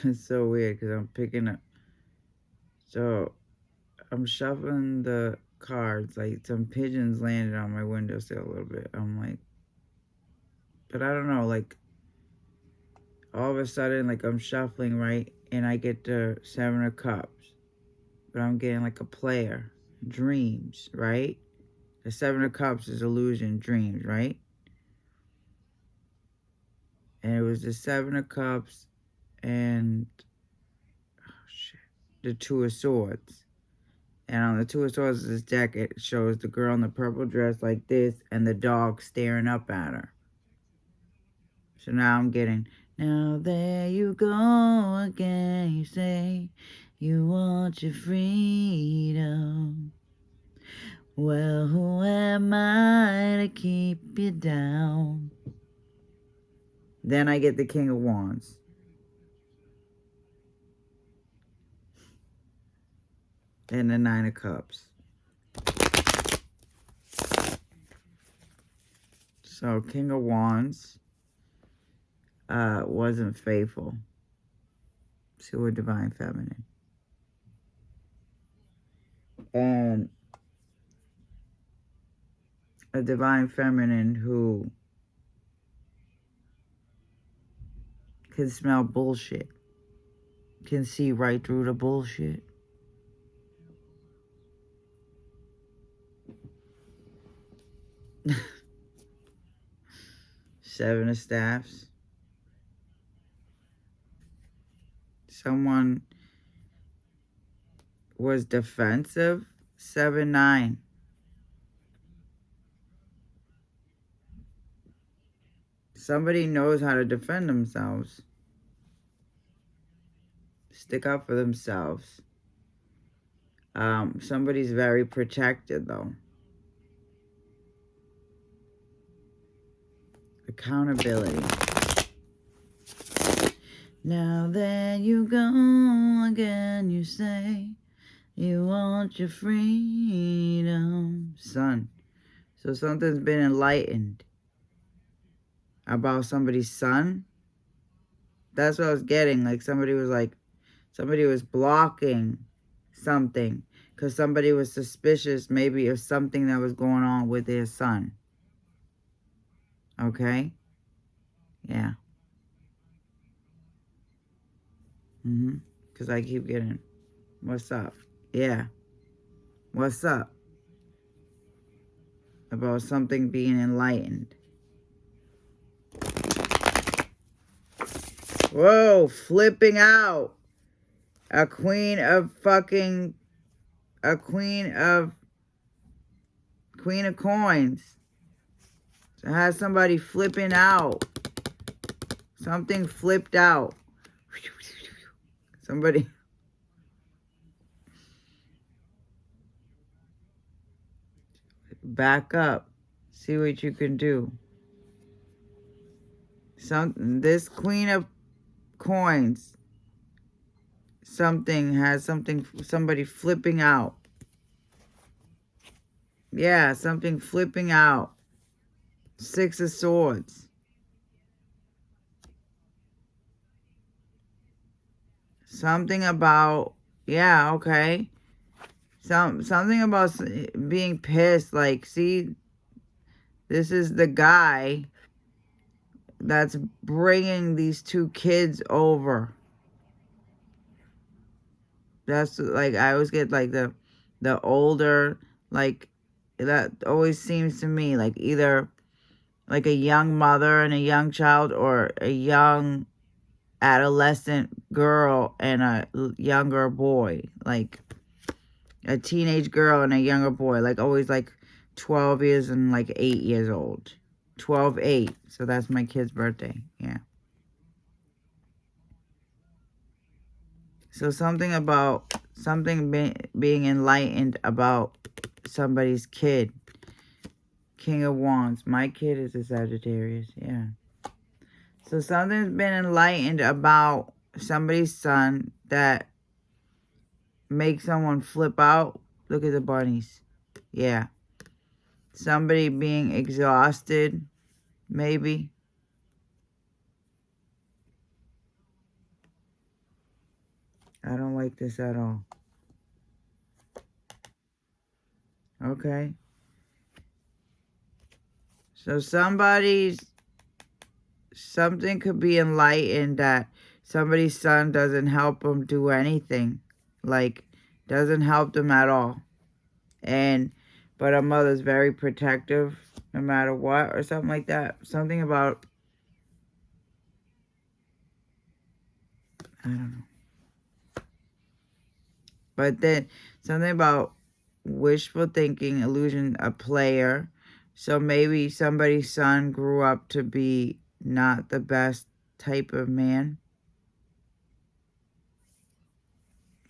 It's so weird because I'm picking up. So I'm shuffling the cards. Like some pigeons landed on my windowsill a little bit. I'm like, but I don't know. Like all of a sudden, like I'm shuffling right, and I get the Seven of Cups, but I'm getting like a player, dreams, right? The Seven of Cups is illusion, dreams, right? And it was the Seven of Cups and oh shit, the Two of Swords. And on the Two of Swords, this deck, it shows the girl in the purple dress like this and the dog staring up at her. So now I'm getting, now there you go again. You say you want your freedom. Well, who am I to keep you down? Then I get the King of Wands. And the Nine of Cups. So King of Wands wasn't faithful to a divine feminine. And a divine feminine who can smell bullshit, can see right through the bullshit. Seven of Staffs. Someone was defensive. 7-9. Somebody knows how to defend themselves. Stick up for themselves. Somebody's very protected though. Accountability. Now there you go again, you say you want your freedom. Son. So something's been enlightened about somebody's son. That's what I was getting. Like somebody was blocking something because somebody was suspicious maybe of something that was going on with their son. Okay? Yeah. Because I keep getting, what's up? Yeah. What's up? About something being enlightened. Whoa, flipping out. A queen of coins. So has somebody flipping out. Something flipped out. Somebody. Back up. See what you can do. This queen of coins. Somebody flipping out. Yeah, something flipping out. Six of Swords. Something about, yeah, okay. Something about being pissed. Like, see, this is the guy that's bringing these two kids over. That's like, I always get like the older, like, that always seems to me like either like a young mother and a young child or a young adolescent girl and a younger boy, like a teenage girl and a younger boy, like always like 12 years and like 8 years old. 12-8. So that's my kid's birthday. Yeah. So something about being enlightened about somebody's kid. King of Wands. My kid is a Sagittarius. Yeah. So something's been enlightened about somebody's son that makes someone flip out. Look at the bunnies. Yeah. Somebody being exhausted, maybe. I don't like this at all. Okay. So something could be enlightened that somebody's son doesn't help them do anything. Like, doesn't help them at all. But a mother's very protective no matter what or something like that. Something about, I don't know. But then something about wishful thinking, illusion, a player. So maybe somebody's son grew up to be not the best type of man.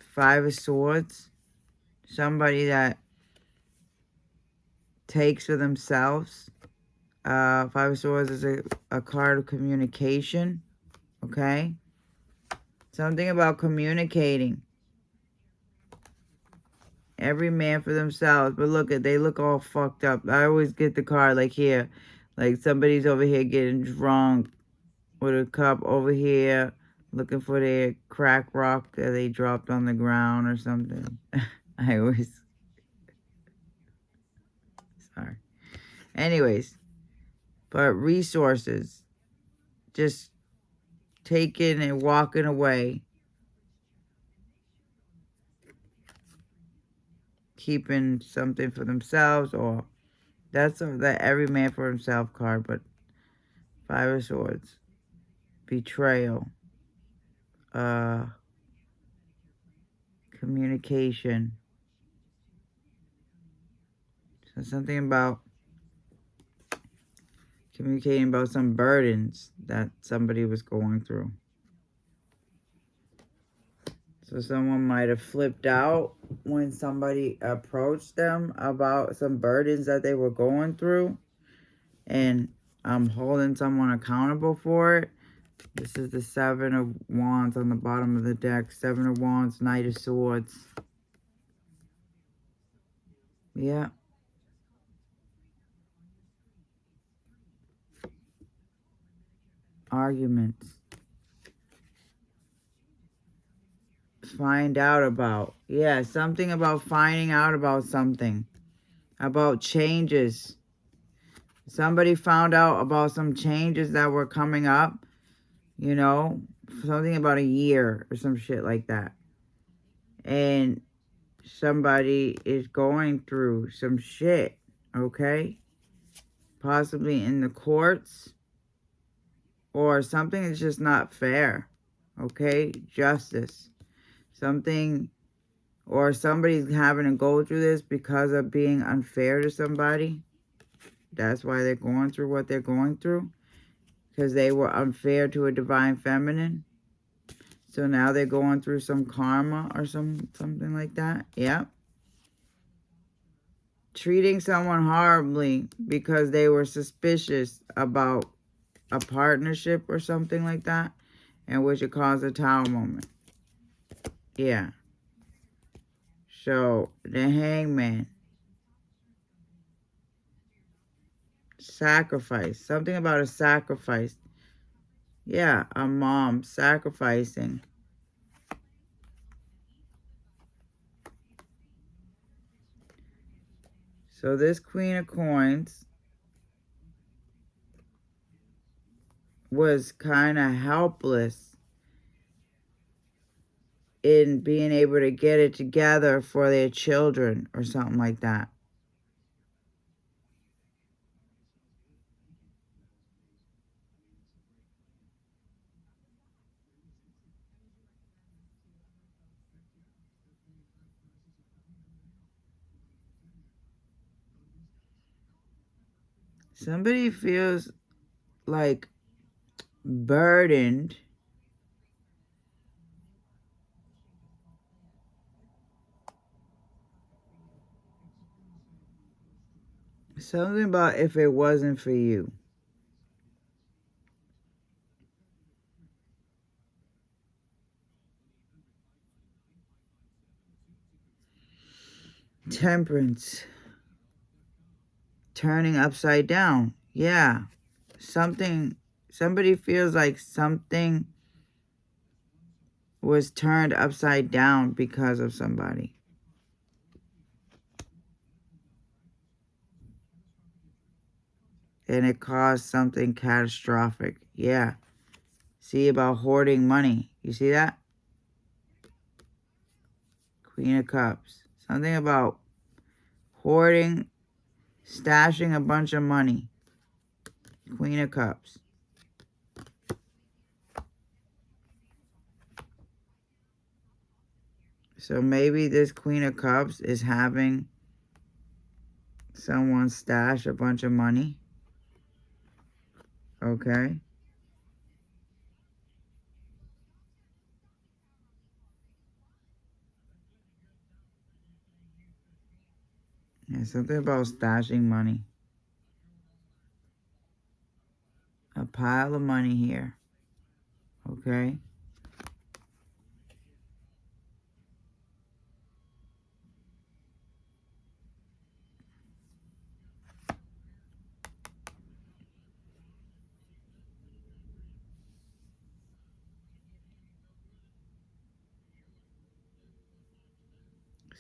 Five of Swords. Somebody that takes for themselves. Five of Swords is a card of communication. Okay? Something about communicating. Every man for themselves. But look, they look all fucked up. I always get the card like here. Like somebody's over here getting drunk with a cup over here looking for their crack rock that they dropped on the ground or something. I always... Sorry. Anyways. But resources. Just taking and walking away. Keeping something for themselves, or that's the every man for himself card. But Five of Swords, betrayal, communication. So something about communicating about some burdens that somebody was going through. So someone might have flipped out when somebody approached them about some burdens that they were going through, and I'm holding someone accountable for it. This is the Seven of Wands on the bottom of the deck. Seven of Wands, Knight of Swords. Yeah. Arguments. Find out about. Yeah, something about finding out about something. About changes. Somebody found out about some changes that were coming up. You know, something about a year or some shit like that. And somebody is going through some shit, okay? Possibly in the courts, or something is just not fair, okay? Justice. Something, or somebody's having to go through this because of being unfair to somebody. That's why they're going through what they're going through, because they were unfair to a divine feminine. So now they're going through some karma or something like that. Yep. Treating someone horribly because they were suspicious about a partnership or something like that, and which it caused a Tower moment. Yeah. So the Hangman. Sacrifice. Something about a sacrifice. Yeah, a mom sacrificing. So this Queen of Coins was kind of helpless in being able to get it together for their children or something like that. Somebody feels like burdened. Something about if it wasn't for you. Temperance. Turning upside down. Yeah. Somebody feels like something was turned upside down because of somebody. And it caused something catastrophic. Yeah. See, about hoarding money. You see that? Queen of Cups. Something about hoarding, stashing a bunch of money. Queen of Cups. So maybe this Queen of Cups is having someone stash a bunch of money. Okay. Yeah, something about stashing money. A pile of money here. Okay.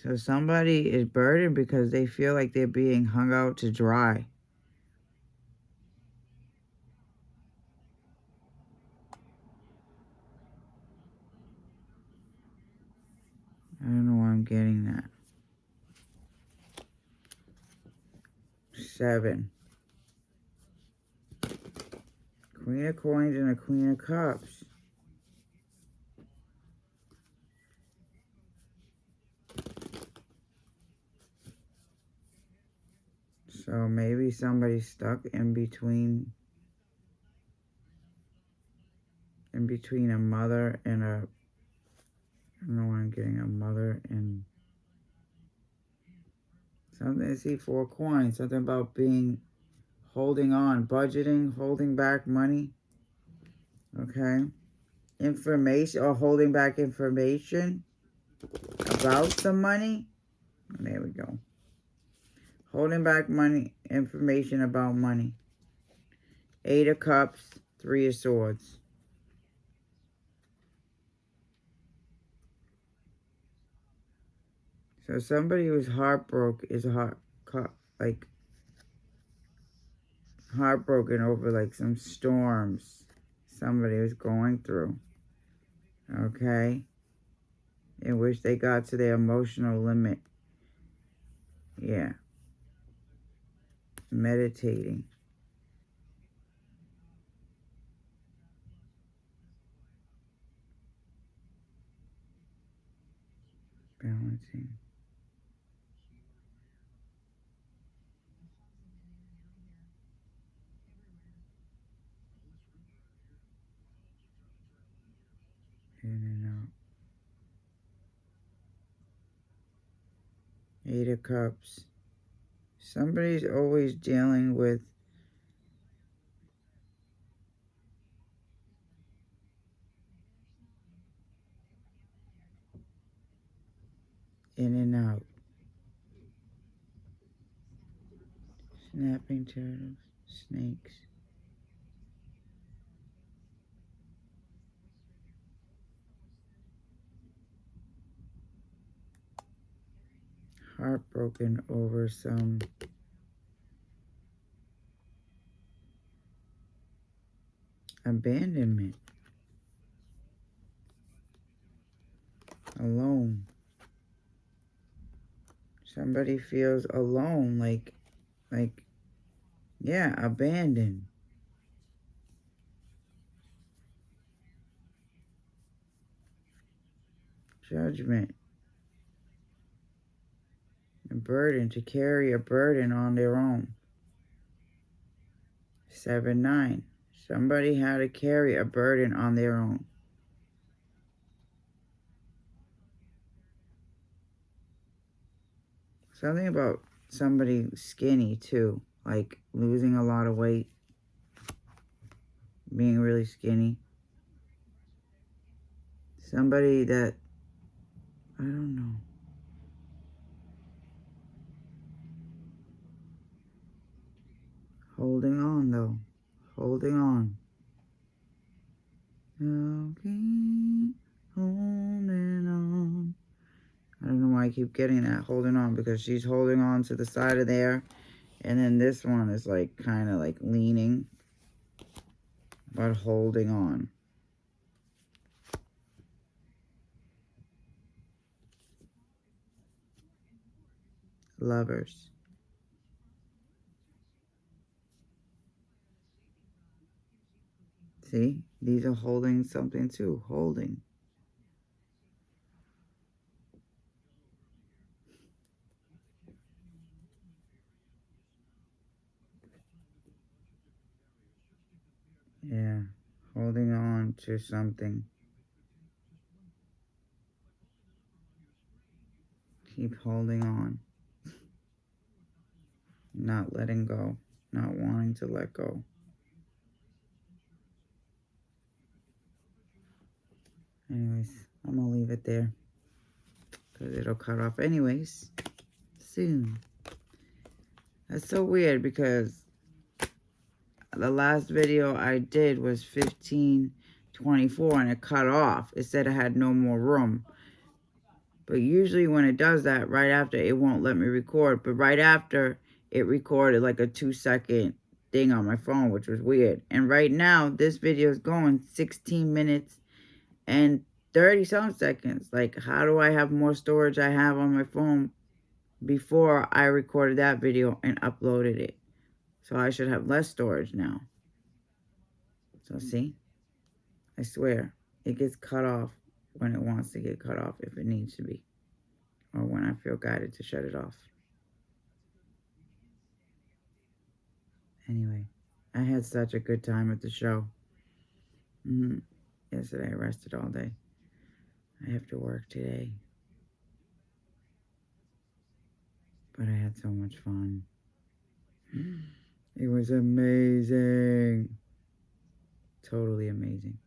So somebody is burdened because they feel like they're being hung out to dry. I don't know why I'm getting that. 7. Queen of Coins and a Queen of Cups. So maybe somebody's stuck in between a mother and a, I don't know why I'm getting a mother and something. See, 4 coins. Something about being, holding on, budgeting, holding back money. Okay. Information, or holding back information about some money. There we go. Holding back money, information about money. 8 of Cups, 3 of Swords. So somebody who's heartbroken is like heartbroken over like some storms somebody was going through. Okay? In which they got to their emotional limit. Yeah. Meditating. Balancing. In and out. 8 of Cups. Somebody's always dealing with in and out. Snapping turtles. Snakes. Heartbroken over some abandonment. Alone. Somebody feels alone, like, yeah, abandoned. Judgment. A burden, to carry a burden on their own. 7, 9. Somebody had to carry a burden on their own. Something about somebody skinny too, like losing a lot of weight, being really skinny. Somebody that, I don't know. Holding on though. Holding on. Okay. I keep getting that, holding on, because she's holding on to the side of there, and then this one is like kind of like leaning, but holding on. Lovers. See? These are holding something too. Holding. Yeah. Holding on to something. Keep holding on. Not letting go. Not wanting to let go. Anyways, I'm going to leave it there, because it'll cut off anyways soon. That's so weird, because the last video I did was 15:24 and it cut off. It said I had no more room. But usually when it does that, right after, it won't let me record. But right after, it recorded like a 2-second thing on my phone, which was weird. And right now, this video is going 16 minutes and 30-some seconds. Like, how do I have more storage I have on my phone before I recorded that video and uploaded it? So I should have less storage now. So see? I swear, it gets cut off when it wants to get cut off, if it needs to be. Or when I feel guided to shut it off. Anyway, I had such a good time at the show. Yesterday I rested all day. I have to work today. But I had so much fun. It was amazing. Totally amazing.